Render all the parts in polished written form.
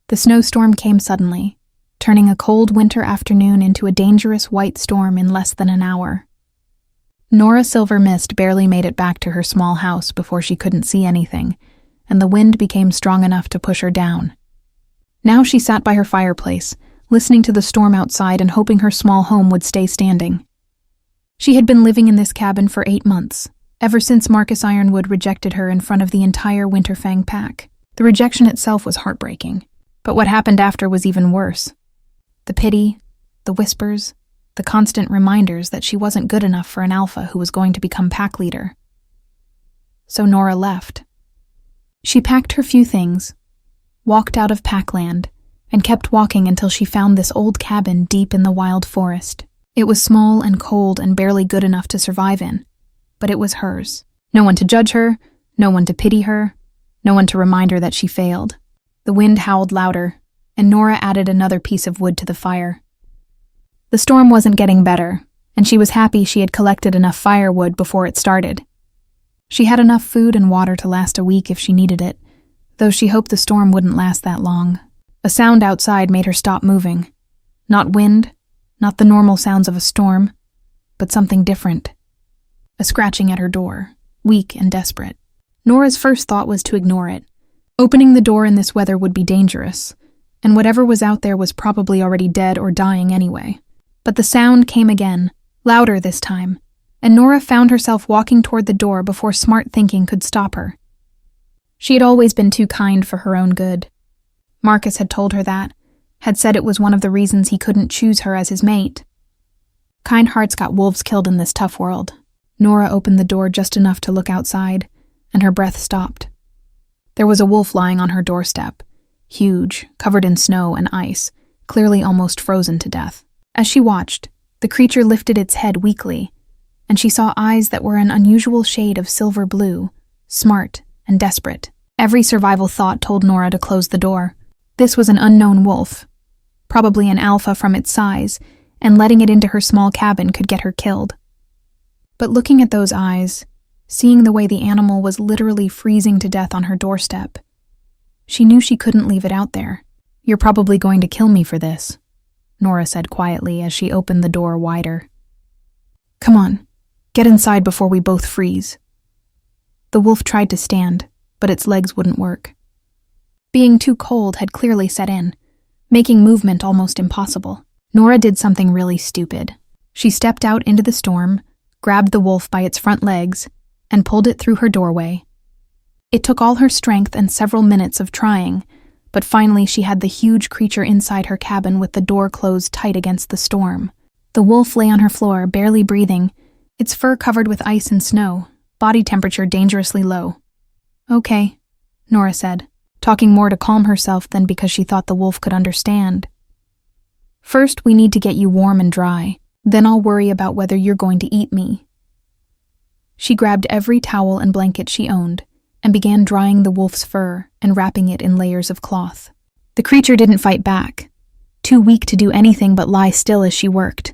The snowstorm came suddenly, turning a cold winter afternoon into a dangerous white storm in less than an hour. Nora Silver Mist barely made it back to her small house before she couldn't see anything, and the wind became strong enough to push her down. Now she sat by her fireplace, listening to the storm outside and hoping her small home would stay standing. She had been living in this cabin for 8 months, ever since Marcus Ironwood rejected her in front of the entire Winterfang pack. The rejection itself was heartbreaking, but what happened after was even worse. The pity, the whispers, the constant reminders that she wasn't good enough for an alpha who was going to become pack leader. So Nora left. She packed her few things, walked out of Packland, and kept walking until she found this old cabin deep in the wild forest. It was small and cold and barely good enough to survive in, but it was hers. No one to judge her, no one to pity her, no one to remind her that she failed. The wind howled louder, and Nora added another piece of wood to the fire. The storm wasn't getting better, and she was happy she had collected enough firewood before it started. She had enough food and water to last a week if she needed it, though she hoped the storm wouldn't last that long. A sound outside made her stop moving. Not wind, not the normal sounds of a storm, but something different. A scratching at her door, weak and desperate. Nora's first thought was to ignore it. Opening the door in this weather would be dangerous, and whatever was out there was probably already dead or dying anyway. But the sound came again, louder this time, and Nora found herself walking toward the door before smart thinking could stop her. She had always been too kind for her own good. Marcus had told her that, had said it was one of the reasons he couldn't choose her as his mate. Kind hearts got wolves killed in this tough world. Nora opened the door just enough to look outside, and her breath stopped. There was a wolf lying on her doorstep, huge, covered in snow and ice, clearly almost frozen to death. As she watched, the creature lifted its head weakly, and she saw eyes that were an unusual shade of silver blue, smart and desperate. Every survival thought told Nora to close the door. This was an unknown wolf, probably an alpha from its size, and letting it into her small cabin could get her killed. But looking at those eyes, seeing the way the animal was literally freezing to death on her doorstep, she knew she couldn't leave it out there. "You're probably going to kill me for this," Nora said quietly as she opened the door wider. "Come on, get inside before we both freeze." The wolf tried to stand, but its legs wouldn't work. Being too cold had clearly set in, making movement almost impossible. Nora did something really stupid. She stepped out into the storm, grabbed the wolf by its front legs, and pulled it through her doorway. It took all her strength and several minutes of trying, but finally she had the huge creature inside her cabin with the door closed tight against the storm. The wolf lay on her floor, barely breathing, its fur covered with ice and snow, body temperature dangerously low. "Okay," Nora said, talking more to calm herself than because she thought the wolf could understand. "First, we need to get you warm and dry. Then I'll worry about whether you're going to eat me." She grabbed every towel and blanket she owned and began drying the wolf's fur and wrapping it in layers of cloth. The creature didn't fight back, too weak to do anything but lie still as she worked.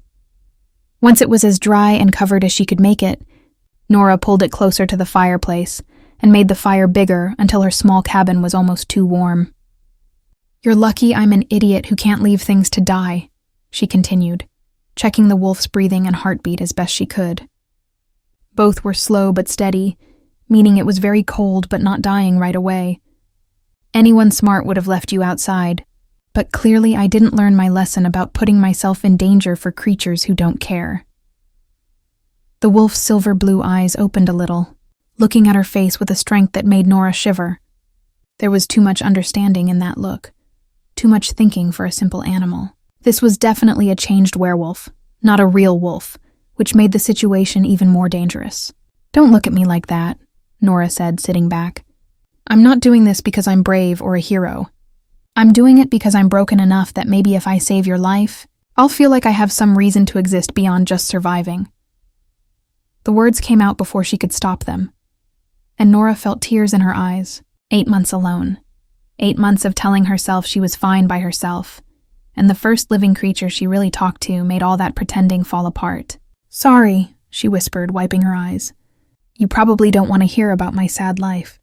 Once it was as dry and covered as she could make it, Nora pulled it closer to the fireplace and made the fire bigger until her small cabin was almost too warm. "You're lucky I'm an idiot who can't leave things to die," she continued, checking the wolf's breathing and heartbeat as best she could. Both were slow but steady, meaning it was very cold but not dying right away. Anyone smart would have left you outside, but clearly I didn't learn my lesson about putting myself in danger for creatures who don't care. The wolf's silver blue eyes opened a little, looking at her face with a strength that made Nora shiver. There was too much understanding in that look, too much thinking for a simple animal. This was definitely a changed werewolf, not a real wolf, which made the situation even more dangerous. "Don't look at me like that," Nora said, sitting back. "I'm not doing this because I'm brave or a hero. I'm doing it because I'm broken enough that maybe if I save your life, I'll feel like I have some reason to exist beyond just surviving." The words came out before she could stop them, and Nora felt tears in her eyes. 8 months alone. 8 months of telling herself she was fine by herself, and the first living creature she really talked to made all that pretending fall apart. "Sorry," she whispered, wiping her eyes. "You probably don't want to hear about my sad life.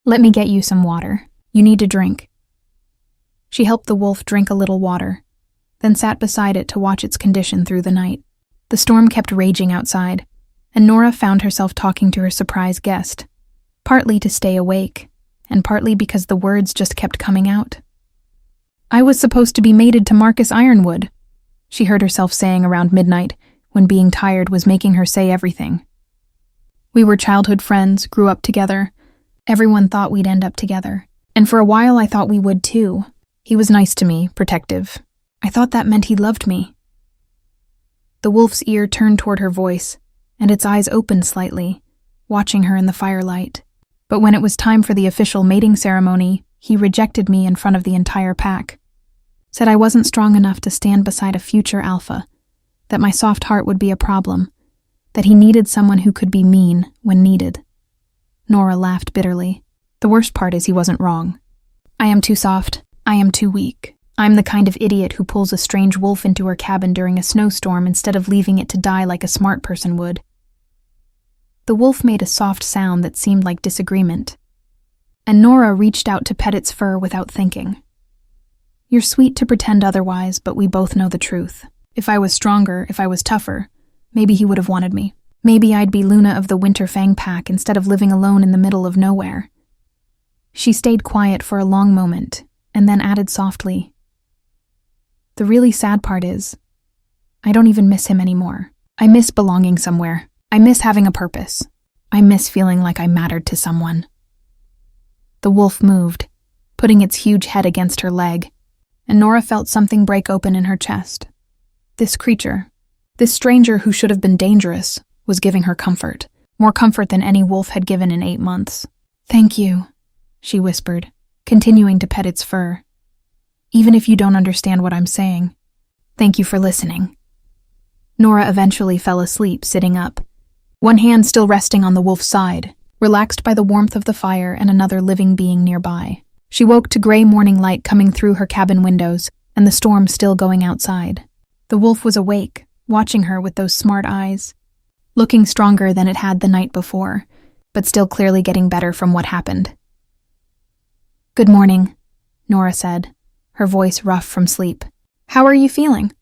Let me get you some water. You need to drink." She helped the wolf drink a little water, then sat beside it to watch its condition through the night. The storm kept raging outside, and Nora found herself talking to her surprise guest, partly to stay awake, and partly because the words just kept coming out. "I was supposed to be mated to Marcus Ironwood," she heard herself saying around midnight, when being tired was making her say everything. "We were childhood friends, grew up together. Everyone thought we'd end up together. And for a while I thought we would too. He was nice to me, protective. I thought that meant he loved me." The wolf's ear turned toward her voice, and its eyes opened slightly, watching her in the firelight. But when it was time for the official mating ceremony, he rejected me in front of the entire pack. Said I wasn't strong enough to stand beside a future alpha, that my soft heart would be a problem, that he needed someone who could be mean when needed. Nora laughed bitterly. The worst part is he wasn't wrong. "I am too soft. I am too weak. I'm the kind of idiot who pulls a strange wolf into her cabin during a snowstorm instead of leaving it to die like a smart person would." The wolf made a soft sound that seemed like disagreement, and Nora reached out to pet its fur without thinking. "You're sweet to pretend otherwise, but we both know the truth. If I was stronger, if I was tougher, maybe he would have wanted me. Maybe I'd be Luna of the Winter Fang Pack instead of living alone in the middle of nowhere." She stayed quiet for a long moment, and then added softly, "The really sad part is, I don't even miss him anymore. I miss belonging somewhere. I miss having a purpose. I miss feeling like I mattered to someone." The wolf moved, putting its huge head against her leg, and Nora felt something break open in her chest. This creature, this stranger who should have been dangerous, was giving her comfort, more comfort than any wolf had given in 8 months. "Thank you," she whispered, continuing to pet its fur. "Even if you don't understand what I'm saying, thank you for listening." Nora eventually fell asleep, sitting up, one hand still resting on the wolf's side, relaxed by the warmth of the fire and another living being nearby. She woke to gray morning light coming through her cabin windows and the storm still going outside. The wolf was awake, watching her with those smart eyes, looking stronger than it had the night before, but still clearly getting better from what happened. "Good morning," Nora said, her voice rough from sleep. "How are you feeling?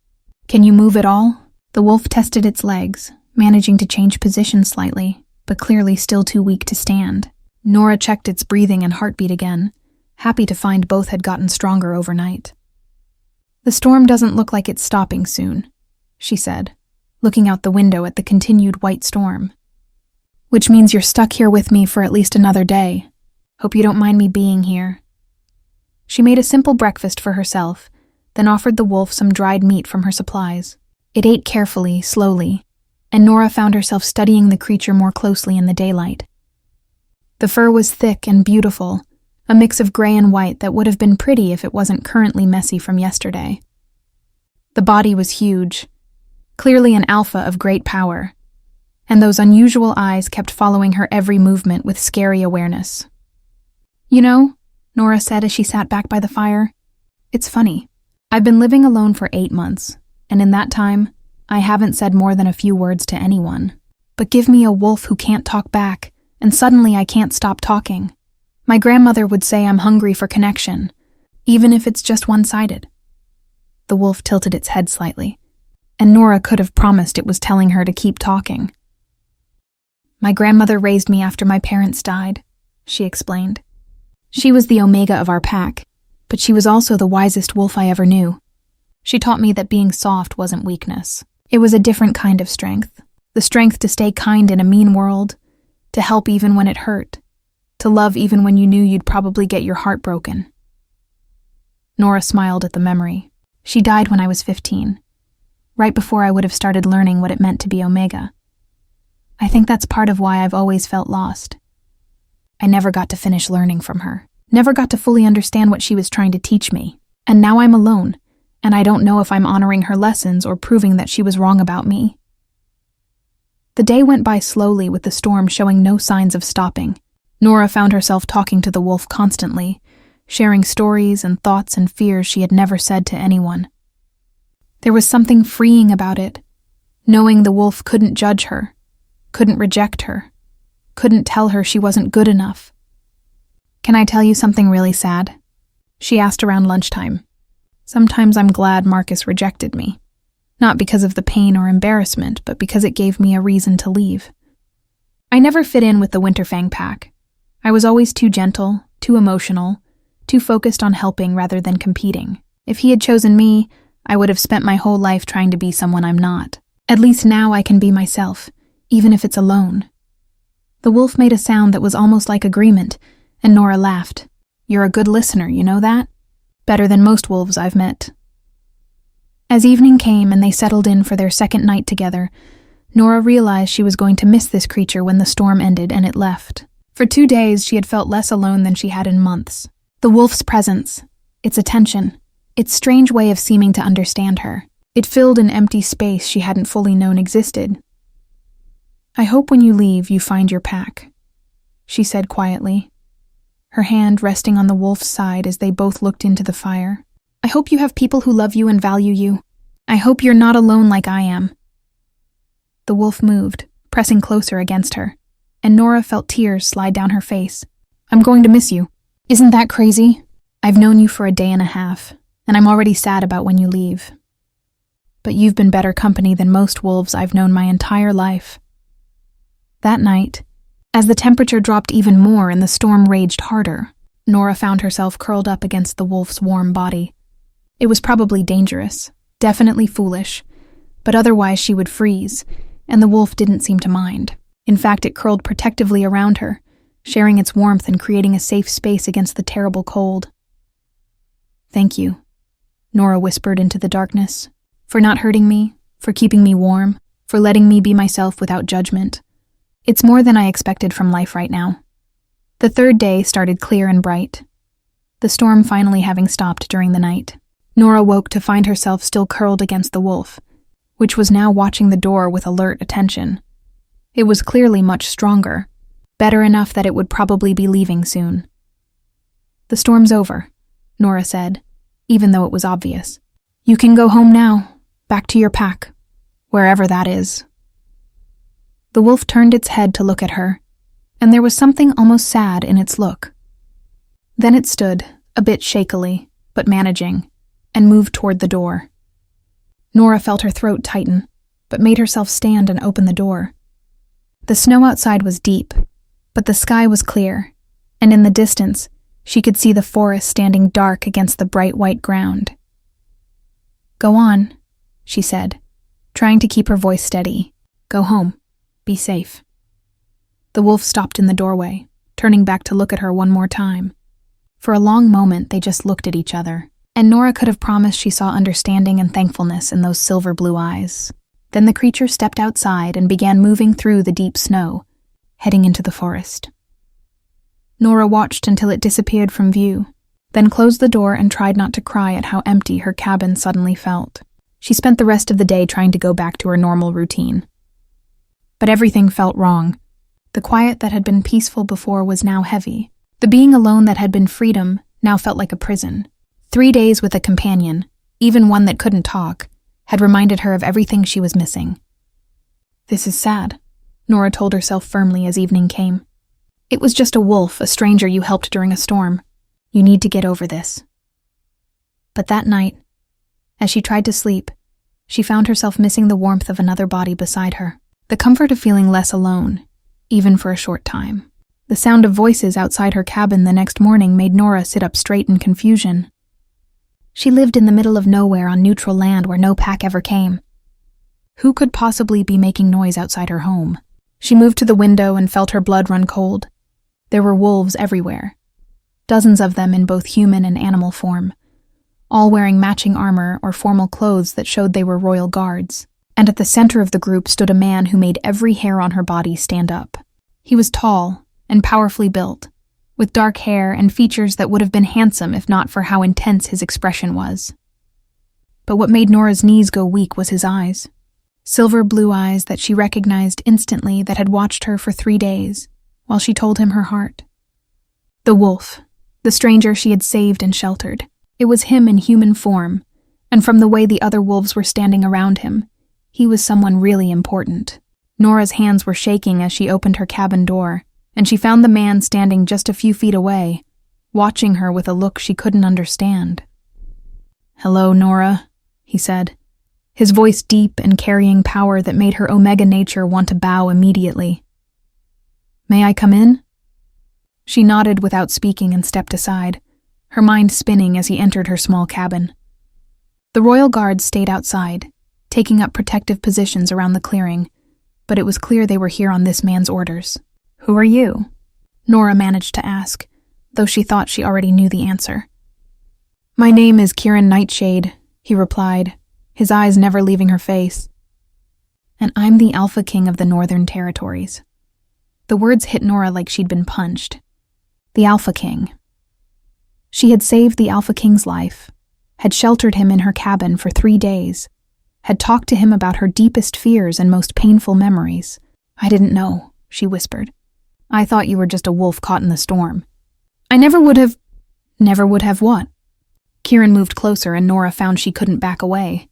Can you move at all?" The wolf tested its legs, managing to change position slightly, but clearly still too weak to stand. Nora checked its breathing and heartbeat again, happy to find both had gotten stronger overnight. "The storm doesn't look like it's stopping soon," she said, looking out the window at the continued white storm. "Which means you're stuck here with me for at least another day. Hope you don't mind me being here." She made a simple breakfast for herself, then offered the wolf some dried meat from her supplies. It ate carefully, slowly, and Nora found herself studying the creature more closely in the daylight. The fur was thick and beautiful, a mix of gray and white that would have been pretty if it wasn't currently messy from yesterday. The body was huge, clearly an alpha of great power, and those unusual eyes kept following her every movement with scary awareness. "You know," Nora said as she sat back by the fire, "it's funny. I've been living alone for 8 months, and in that time, I haven't said more than a few words to anyone. But give me a wolf who can't talk back, and suddenly I can't stop talking. My grandmother would say I'm hungry for connection, even if it's just one-sided." The wolf tilted its head slightly, and Nora could have promised it was telling her to keep talking. "My grandmother raised me after my parents died," she explained. "She was the omega of our pack, but she was also the wisest wolf I ever knew. She taught me that being soft wasn't weakness. It was a different kind of strength. The strength to stay kind in a mean world, to help even when it hurt, to love even when you knew you'd probably get your heart broken." Nora smiled at the memory. She died when I was 15, right before I would have started learning what it meant to be omega. I think that's part of why I've always felt lost. I never got to finish learning from her, never got to fully understand what she was trying to teach me, and now I'm alone, and I don't know if I'm honoring her lessons or proving that she was wrong about me. The day went by slowly with the storm showing no signs of stopping. Nora found herself talking to the wolf constantly, sharing stories and thoughts and fears she had never said to anyone. There was something freeing about it, knowing the wolf couldn't judge her, couldn't reject her, couldn't tell her she wasn't good enough. "Can I tell you something really sad?" She asked around lunchtime. Sometimes I'm glad Marcus rejected me. Not because of the pain or embarrassment, but because it gave me a reason to leave. I never fit in with the Winterfang pack. I was always too gentle, too emotional, too focused on helping rather than competing. If he had chosen me, I would have spent my whole life trying to be someone I'm not. At least now I can be myself, even if it's alone. The wolf made a sound that was almost like agreement, and Nora laughed. You're a good listener, you know that? Better than most wolves I've met. As evening came and they settled in for their second night together, Nora realized she was going to miss this creature when the storm ended and it left. For 2 days, she had felt less alone than she had in months. The wolf's presence, its attention, its strange way of seeming to understand her. It filled an empty space she hadn't fully known existed. I hope when you leave, you find your pack, she said quietly, her hand resting on the wolf's side as they both looked into the fire. I hope you have people who love you and value you. I hope you're not alone like I am. The wolf moved, pressing closer against her, and Nora felt tears slide down her face. I'm going to miss you. Isn't that crazy? I've known you for a day and a half, and I'm already sad about when you leave. But you've been better company than most wolves I've known my entire life. That night, as the temperature dropped even more and the storm raged harder, Nora found herself curled up against the wolf's warm body. It was probably dangerous, definitely foolish, but otherwise she would freeze, and the wolf didn't seem to mind. In fact, it curled protectively around her, sharing its warmth and creating a safe space against the terrible cold. Thank you, Nora whispered into the darkness, for not hurting me, for keeping me warm, for letting me be myself without judgment. It's more than I expected from life right now. The third day started clear and bright, the storm finally having stopped during the night. Nora woke to find herself still curled against the wolf, which was now watching the door with alert attention. It was clearly much stronger, better enough that it would probably be leaving soon. The storm's over, Nora said, even though it was obvious. You can go home now, back to your pack, wherever that is. The wolf turned its head to look at her, and there was something almost sad in its look. Then it stood, a bit shakily, but managing, and moved toward the door. Nora felt her throat tighten, but made herself stand and open the door. The snow outside was deep, but the sky was clear, and in the distance, she could see the forest standing dark against the bright white ground. Go on, she said, trying to keep her voice steady. Go home. Be safe. The wolf stopped in the doorway, turning back to look at her one more time. For a long moment, they just looked at each other, and Nora could have promised she saw understanding and thankfulness in those silver blue eyes. Then the creature stepped outside and began moving through the deep snow, heading into the forest. Nora watched until it disappeared from view, then closed the door and tried not to cry at how empty her cabin suddenly felt. She spent the rest of the day trying to go back to her normal routine. But everything felt wrong. The quiet that had been peaceful before was now heavy. The being alone that had been freedom now felt like a prison. 3 days with a companion, even one that couldn't talk, had reminded her of everything she was missing. This is sad, Nora told herself firmly as evening came. It was just a wolf, a stranger you helped during a storm. You need to get over this. But that night, as she tried to sleep, she found herself missing the warmth of another body beside her, the comfort of feeling less alone, even for a short time. The sound of voices outside her cabin the next morning made Nora sit up straight in confusion. She lived in the middle of nowhere on neutral land where no pack ever came. Who could possibly be making noise outside her home? She moved to the window and felt her blood run cold. There were wolves everywhere, dozens of them in both human and animal form, all wearing matching armor or formal clothes that showed they were royal guards. And at the center of the group stood a man who made every hair on her body stand up. He was tall and powerfully built, with dark hair and features that would have been handsome if not for how intense his expression was. But what made Nora's knees go weak was his eyes. Silver blue eyes that she recognized instantly that had watched her for 3 days, while she told him her heart. The wolf, the stranger she had saved and sheltered. It was him in human form, and from the way the other wolves were standing around him, he was someone really important. Nora's hands were shaking as she opened her cabin door, and she found the man standing just a few feet away, watching her with a look she couldn't understand. "Hello, Nora," he said, his voice deep and carrying power that made her Omega nature want to bow immediately. "May I come in?" She nodded without speaking and stepped aside, her mind spinning as he entered her small cabin. The royal guards stayed outside, taking up protective positions around the clearing, but it was clear they were here on this man's orders. "Who are you?" Nora managed to ask, though she thought she already knew the answer. "My name is Kieran Nightshade," he replied, his eyes never leaving her face. "And I'm the Alpha King of the Northern Territories." The words hit Nora like she'd been punched. The Alpha King. She had saved the Alpha King's life, had sheltered him in her cabin for 3 days, had talked to him about her deepest fears and most painful memories. "I didn't know," she whispered. "I thought you were just a wolf caught in the storm. I never would have..." "Never would have what?" Kieran moved closer and Nora found she couldn't back away.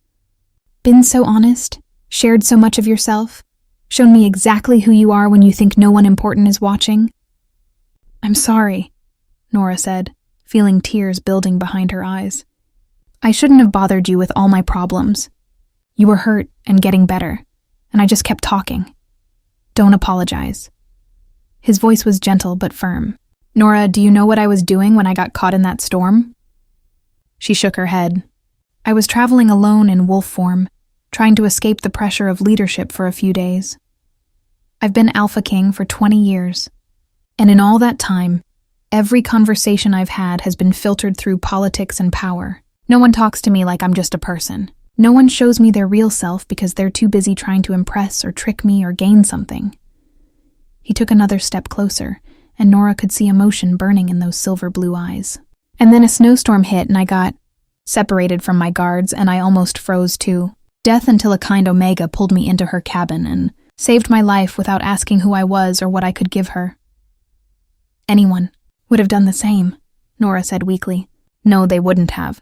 "Been so honest, shared so much of yourself, shown me exactly who you are when you think no one important is watching." "I'm sorry," Nora said, feeling tears building behind her eyes. "I shouldn't have bothered you with all my problems. You were hurt and getting better, and I just kept talking. Don't apologize." His voice was gentle but firm. "Nora, do you know what I was doing when I got caught in that storm?" She shook her head. "I was traveling alone in wolf form, trying to escape the pressure of leadership for a few days. I've been Alpha King for 20 years, and in all that time, every conversation I've had has been filtered through politics and power. No one talks to me like I'm just a person. No one shows me their real self because they're too busy trying to impress or trick me or gain something." He took another step closer, and Nora could see emotion burning in those silver blue eyes. "And then a snowstorm hit and I got separated from my guards and I almost froze too. Death until a kind Omega pulled me into her cabin and saved my life without asking who I was or what I could give her." "Anyone would have done the same," Nora said weakly. "No, they wouldn't have.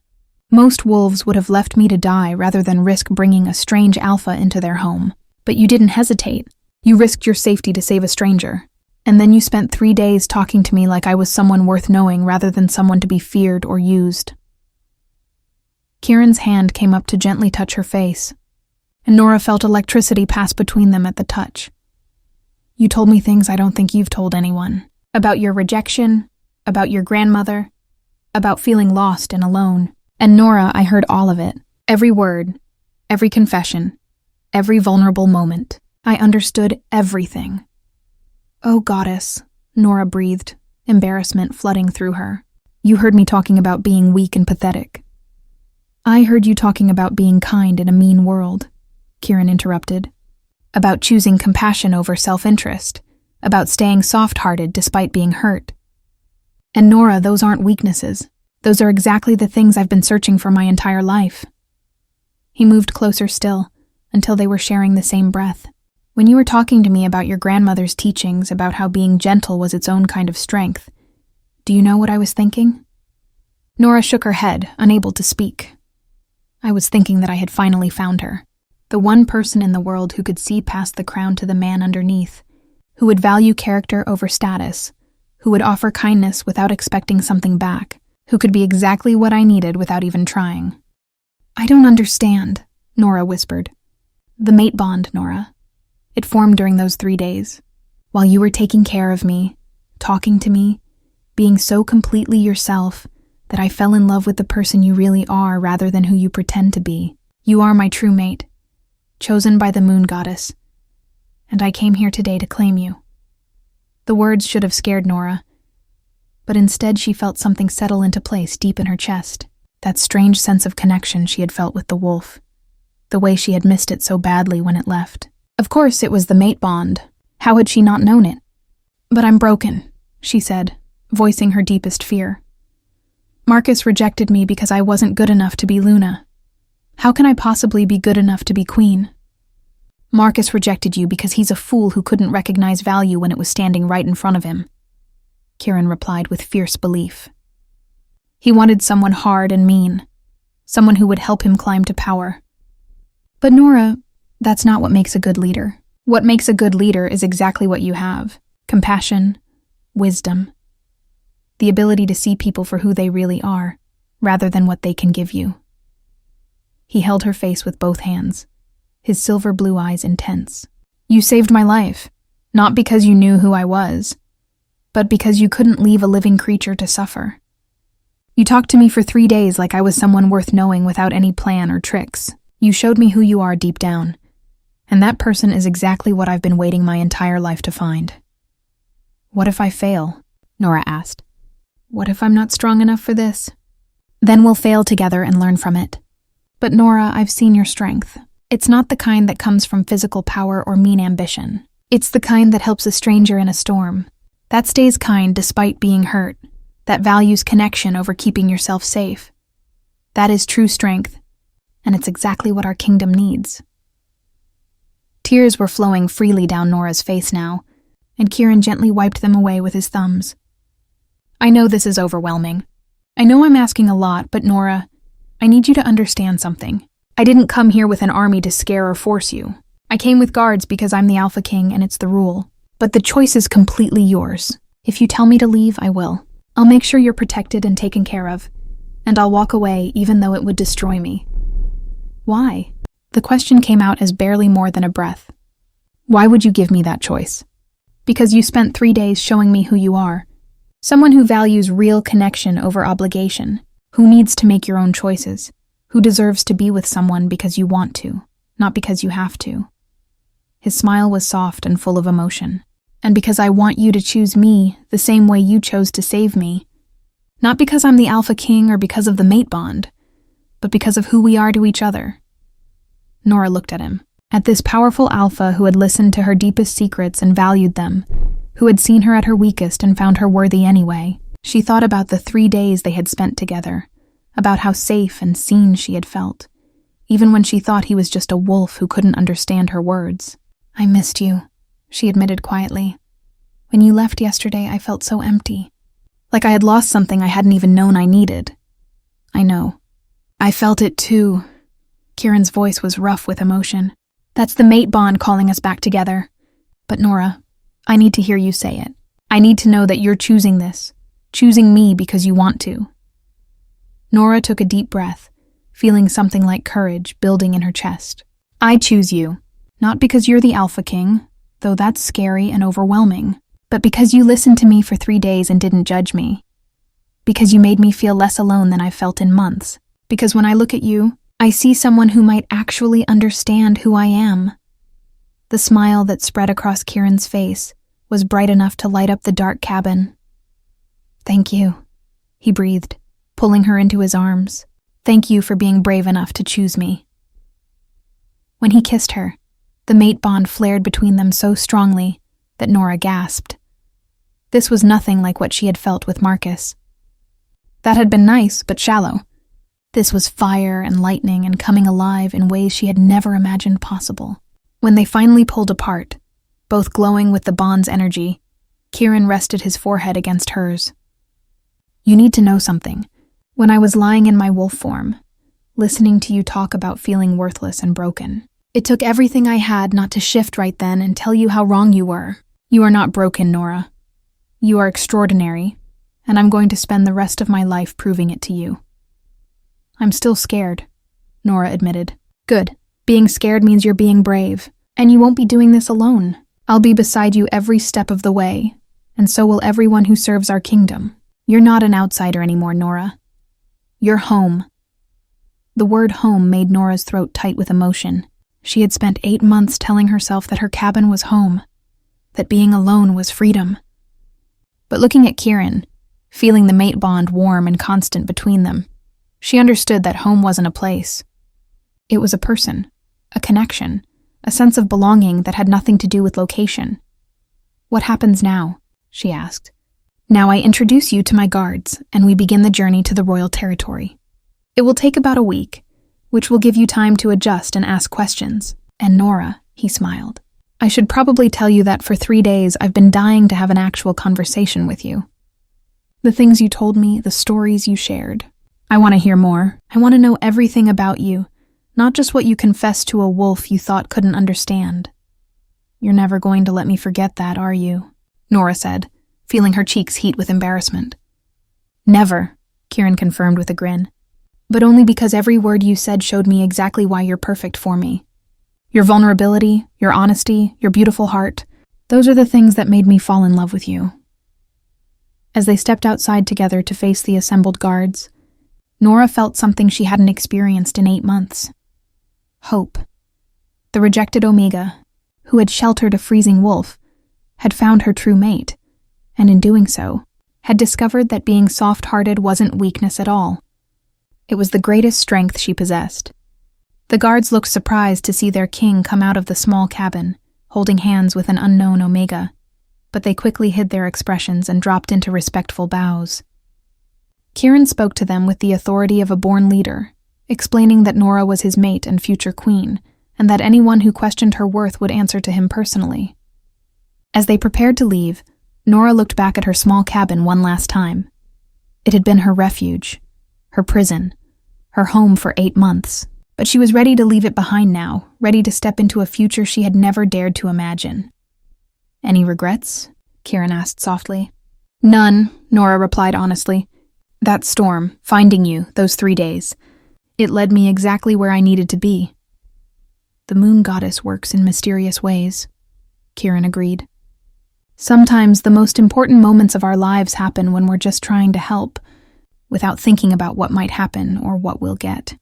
Most wolves would have left me to die rather than risk bringing a strange alpha into their home. But you didn't hesitate. You risked your safety to save a stranger. And then you spent 3 days talking to me like I was someone worth knowing rather than someone to be feared or used." Kieran's hand came up to gently touch her face, and Nora felt electricity pass between them at the touch. "You told me things I don't think you've told anyone. About your rejection, about your grandmother, about feeling lost and alone. And Nora, I heard all of it. Every word, every confession, every vulnerable moment. I understood everything." "Oh, goddess," Nora breathed, embarrassment flooding through her. "You heard me talking about being weak and pathetic." "I heard you talking about being kind in a mean world," Kieran interrupted. "About choosing compassion over self-interest, about staying soft-hearted despite being hurt. And Nora, those aren't weaknesses. Those are exactly the things I've been searching for my entire life." He moved closer still, until they were sharing the same breath. "When you were talking to me about your grandmother's teachings about how being gentle was its own kind of strength, do you know what I was thinking?" Nora shook her head, unable to speak. "I was thinking that I had finally found her. The one person in the world who could see past the crown to the man underneath, who would value character over status, who would offer kindness without expecting something back, who could be exactly what I needed without even trying." "I don't understand," Nora whispered. "The mate bond, Nora. It formed during those 3 days. While you were taking care of me, talking to me, being so completely yourself that I fell in love with the person you really are rather than who you pretend to be. You are my true mate, chosen by the moon goddess, and I came here today to claim you." The words should have scared Nora, but instead she felt something settle into place deep in her chest, that strange sense of connection she had felt with the wolf, the way she had missed it so badly when it left. Of course it was the mate bond. How had she not known it? "But I'm broken," she said, voicing her deepest fear. "Marcus rejected me because I wasn't good enough to be Luna. How can I possibly be good enough to be queen?" "Marcus rejected you because he's a fool who couldn't recognize value when it was standing right in front of him," Kieran replied with fierce belief. "He wanted someone hard and mean, someone who would help him climb to power. But Nora, that's not what makes a good leader. What makes a good leader is exactly what you have: compassion, wisdom. the ability to see people for who they really are, rather than what they can give you. He held her face with both hands, his silver blue eyes intense. You saved my life, not because you knew who I was, but because you couldn't leave a living creature to suffer. You talked to me for 3 days like I was someone worth knowing without any plan or tricks. You showed me who you are deep down, and that person is exactly what I've been waiting my entire life to find. What if I fail? Nora asked. What if I'm not strong enough for this? Then we'll fail together and learn from it. But Nora, I've seen your strength. It's not the kind that comes from physical power or mean ambition. It's the kind that helps a stranger in a storm. That stays kind despite being hurt. That values connection over keeping yourself safe. That is true strength, and it's exactly what our kingdom needs. Tears were flowing freely down Nora's face now, and Kieran gently wiped them away with his thumbs. I know this is overwhelming. I know I'm asking a lot, but Nora, I need you to understand something. I didn't come here with an army to scare or force you. I came with guards because I'm the Alpha King and it's the rule. But the choice is completely yours. If you tell me to leave, I will. I'll make sure you're protected and taken care of, and I'll walk away even though it would destroy me. Why? The question came out as barely more than a breath. Why would you give me that choice? Because you spent 3 days showing me who you are. Someone who values real connection over obligation, who needs to make your own choices, who deserves to be with someone because you want to, not because you have to. His smile was soft and full of emotion. And because I want you to choose me the same way you chose to save me. Not because I'm the Alpha King or because of the mate bond, but because of who we are to each other. Nora looked at him, at this powerful Alpha who had listened to her deepest secrets and valued them, who had seen her at her weakest and found her worthy anyway. She thought about the 3 days they had spent together, about how safe and seen she had felt, even when she thought he was just a wolf who couldn't understand her words. I missed you, she admitted quietly. When you left yesterday, I felt so empty. Like I had lost something I hadn't even known I needed. I know. I felt it too. Kieran's voice was rough with emotion. That's the mate bond calling us back together. But Nora, I need to hear you say it. I need to know that you're choosing this. Choosing me because you want to. Nora took a deep breath, feeling something like courage building in her chest. I choose you. Not because you're the Alpha King, though that's scary and overwhelming, but because you listened to me for 3 days and didn't judge me. Because you made me feel less alone than I've felt in months. Because when I look at you, I see someone who might actually understand who I am. The smile that spread across Kieran's face was bright enough to light up the dark cabin. Thank you, he breathed, pulling her into his arms. Thank you for being brave enough to choose me. When he kissed her, the mate bond flared between them so strongly that Nora gasped. This was nothing like what she had felt with Marcus. That had been nice, but shallow. This was fire and lightning and coming alive in ways she had never imagined possible. When they finally pulled apart, both glowing with the bond's energy, Kieran rested his forehead against hers. You need to know something. When I was lying in my wolf form, listening to you talk about feeling worthless and broken, it took everything I had not to shift right then and tell you how wrong you were. You are not broken, Nora. You are extraordinary, and I'm going to spend the rest of my life proving it to you. I'm still scared, Nora admitted. Good. Being scared means you're being brave, and you won't be doing this alone. I'll be beside you every step of the way, and so will everyone who serves our kingdom. You're not an outsider anymore, Nora. You're home. The word home made Nora's throat tight with emotion. She had spent 8 months telling herself that her cabin was home, that being alone was freedom. But looking at Kieran, feeling the mate bond warm and constant between them, she understood that home wasn't a place. It was a person, a connection, a sense of belonging that had nothing to do with location. What happens now? She asked. Now I introduce you to my guards, and we begin the journey to the royal territory. It will take about a week, which will give you time to adjust and ask questions. And Nora, he smiled, I should probably tell you that for 3 days I've been dying to have an actual conversation with you. The things you told me, the stories you shared. I want to hear more. I want to know everything about you, not just what you confessed to a wolf you thought couldn't understand. You're never going to let me forget that, are you? Nora said, feeling her cheeks heat with embarrassment. Never, Kieran confirmed with a grin. But only because every word you said showed me exactly why you're perfect for me. Your vulnerability, your honesty, your beautiful heart, those are the things that made me fall in love with you. As they stepped outside together to face the assembled guards, Nora felt something she hadn't experienced in 8 months. Hope. The rejected Omega, who had sheltered a freezing wolf, had found her true mate, and in doing so, had discovered that being soft-hearted wasn't weakness at all. It was the greatest strength she possessed. The guards looked surprised to see their king come out of the small cabin, holding hands with an unknown Omega, but they quickly hid their expressions and dropped into respectful bows. Kieran spoke to them with the authority of a born leader, explaining that Nora was his mate and future queen, and that anyone who questioned her worth would answer to him personally. As they prepared to leave, Nora looked back at her small cabin one last time. It had been her refuge, her prison, her home for 8 months, but she was ready to leave it behind now, ready to step into a future she had never dared to imagine. Any regrets? Kieran asked softly. None, Nora replied honestly. That storm, finding you, those 3 days, it led me exactly where I needed to be. The moon goddess works in mysterious ways, Kieran agreed. Sometimes the most important moments of our lives happen when we're just trying to help, without thinking about what might happen or what we'll get.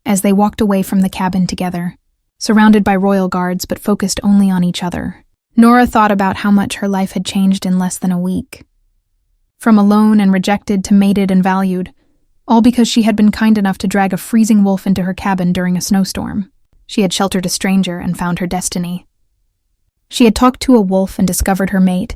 As they walked away from the cabin together, surrounded by royal guards but focused only on each other, Nora thought about how much her life had changed in less than a week. From alone and rejected to mated and valued, all because she had been kind enough to drag a freezing wolf into her cabin during a snowstorm. She had sheltered a stranger and found her destiny. She had talked to a wolf and discovered her mate.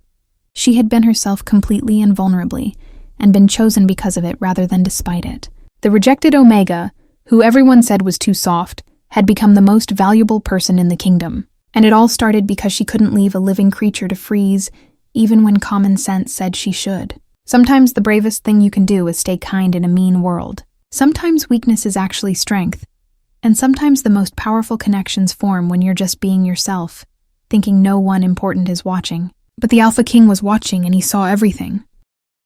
She had been herself completely and vulnerably, and been chosen because of it rather than despite it. The rejected Omega, who everyone said was too soft, had become the most valuable person in the kingdom. And it all started because she couldn't leave a living creature to freeze, even when common sense said she should. Sometimes the bravest thing you can do is stay kind in a mean world. Sometimes weakness is actually strength. And sometimes the most powerful connections form when you're just being yourself, thinking no one important is watching. But the Alpha King was watching and he saw everything.